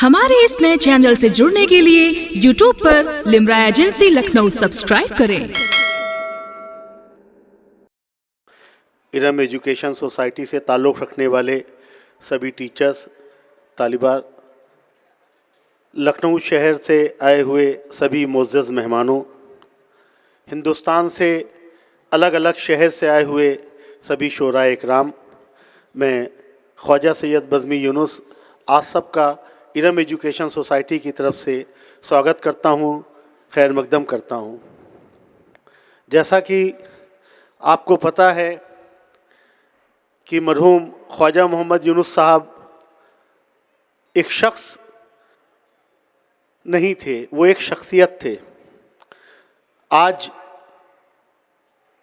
ہمارے اس نئے چینل سے جڑنے کے لیے یوٹیوب پر لمرا ایجنسی لکھنؤ سبسکرائب کریں۔ ارم ایجوکیشن سوسائٹی سے تعلق رکھنے والے سبھی ٹیچرز، طالبات، لکھنؤ شہر سے آئے ہوئے سبھی معزز مہمانوں، ہندوستان سے الگ الگ شہر سے آئے ہوئے سبھی شعراء اکرام، میں خواجہ سید بزمی یونس آپ سب کا ارم ایجوکیشن سوسائٹی کی طرف سے سواگت کرتا ہوں، خیر مقدم کرتا ہوں۔ جیسا کہ آپ کو پتہ ہے کہ مرحوم خواجہ محمد یونس صاحب ایک شخص نہیں تھے، وہ ایک شخصیت تھے۔ آج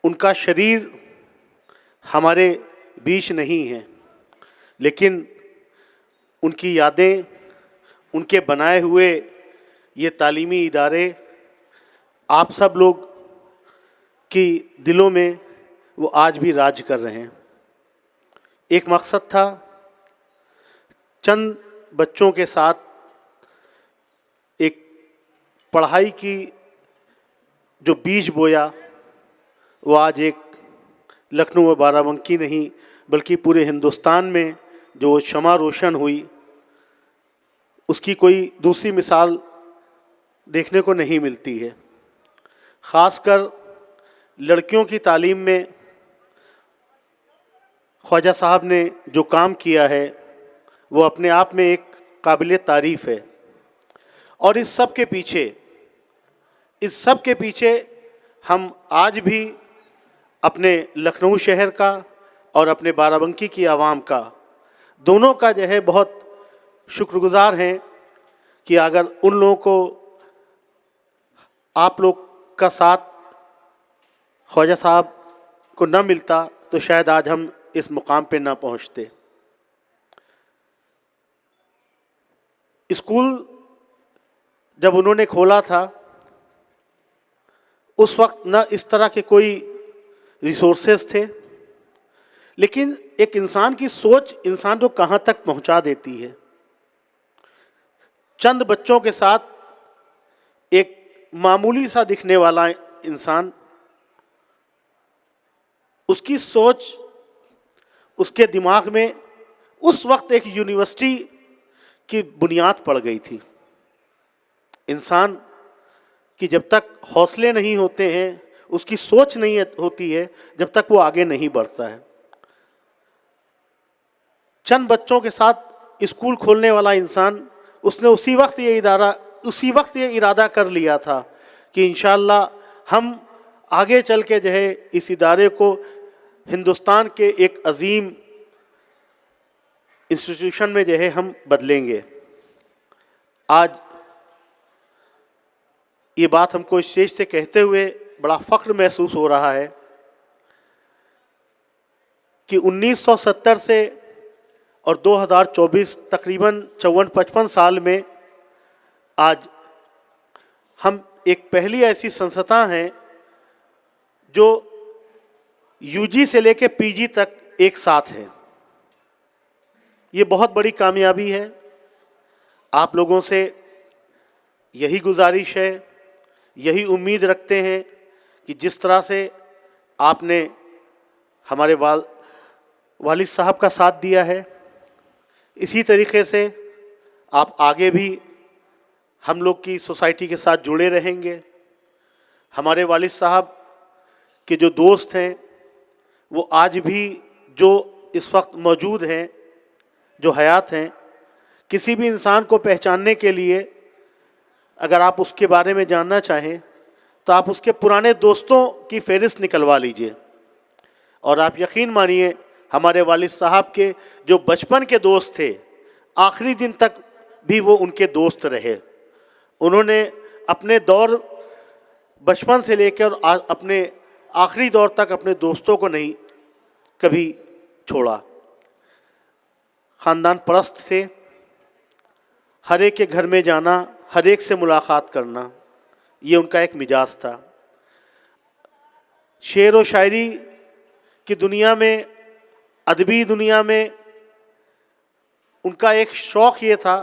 ان کا شریر ہمارے بیچ نہیں ہے، لیکن ان کی یادیں، ان کے بنائے ہوئے یہ تعلیمی ادارے آپ سب لوگ کی دلوں میں وہ آج بھی راج کر رہے ہیں۔ ایک مقصد تھا چند بچوں کے ساتھ ایک پڑھائی کی جو بیج بویا، وہ آج ایک لکھنؤ و بارہ بنکی نہیں بلکہ پورے ہندوستان میں جو شمع روشن ہوئی، اس کی کوئی دوسری مثال دیکھنے کو نہیں ملتی ہے۔ خاص کر لڑکیوں کی تعلیم میں خواجہ صاحب نے جو کام کیا ہے وہ اپنے آپ میں ایک قابل تعریف ہے۔ اور اس سب کے پیچھے ہم آج بھی اپنے لکھنؤ شہر کا اور اپنے بارہ بنکی کی عوام کا، دونوں کا جو ہے بہت شکر گزار ہیں کہ اگر ان لوگوں کو آپ لوگ کا ساتھ خواجہ صاحب کو نہ ملتا تو شاید آج ہم اس مقام پہ نہ پہنچتے۔ اسکول جب انہوں نے کھولا تھا اس وقت نہ اس طرح کے کوئی ریسورسز تھے، لیکن ایک انسان کی سوچ انسان کو کہاں تک پہنچا دیتی ہے۔ چند بچوں کے ساتھ ایک معمولی سا دکھنے والا انسان، اس کی سوچ، اس کے دماغ میں اس وقت ایک یونیورسٹی کی بنیاد پڑ گئی تھی۔ انسان کی جب تک حوصلے نہیں ہوتے ہیں، اس کی سوچ نہیں ہوتی ہے، جب تک وہ آگے نہیں بڑھتا ہے۔ چند بچوں کے ساتھ اسکول کھولنے والا انسان، اس نے اسی وقت یہ ارادہ کر لیا تھا کہ انشاءاللہ ہم آگے چل کے جو ہے اس ادارے کو ہندوستان کے ایک عظیم انسٹیٹیوشن میں جو ہے ہم بدلیں گے۔ آج یہ بات ہم کو اسٹیج سے کہتے ہوئے بڑا فخر محسوس ہو رہا ہے کہ 1970 سے اور 2024 تقریباً 54-55 سال میں آج ہم ایک پہلی ایسی سنستھا ہیں جو یو جی سے لے کے پی جی تک ایک ساتھ ہے۔ یہ بہت بڑی کامیابی ہے۔ آپ لوگوں سے یہی گزارش ہے، یہی امید رکھتے ہیں کہ جس طرح سے آپ نے ہمارے والد صاحب کا ساتھ دیا ہے، اسی طریقے سے آپ آگے بھی ہم لوگ کی سوسائٹی کے ساتھ جڑے رہیں گے۔ ہمارے والد صاحب کے جو دوست ہیں وہ آج بھی جو اس وقت موجود ہیں، جو حیات ہیں، کسی بھی انسان کو پہچاننے کے لیے اگر آپ اس کے بارے میں جاننا چاہیں تو آپ اس کے پرانے دوستوں کی فہرست نکلوا لیجئے، اور آپ یقین مانیے ہمارے والد صاحب کے جو بچپن کے دوست تھے، آخری دن تک بھی وہ ان کے دوست رہے۔ انہوں نے اپنے دور بچپن سے لے کر اپنے آخری دور تک اپنے دوستوں کو نہیں کبھی چھوڑا۔ خاندان پرست تھے، ہر ایک کے گھر میں جانا، ہر ایک سے ملاقات کرنا، یہ ان کا ایک مزاج تھا۔ شعر و شاعری کی دنیا میں، ادبی دنیا میں ان کا ایک شوق یہ تھا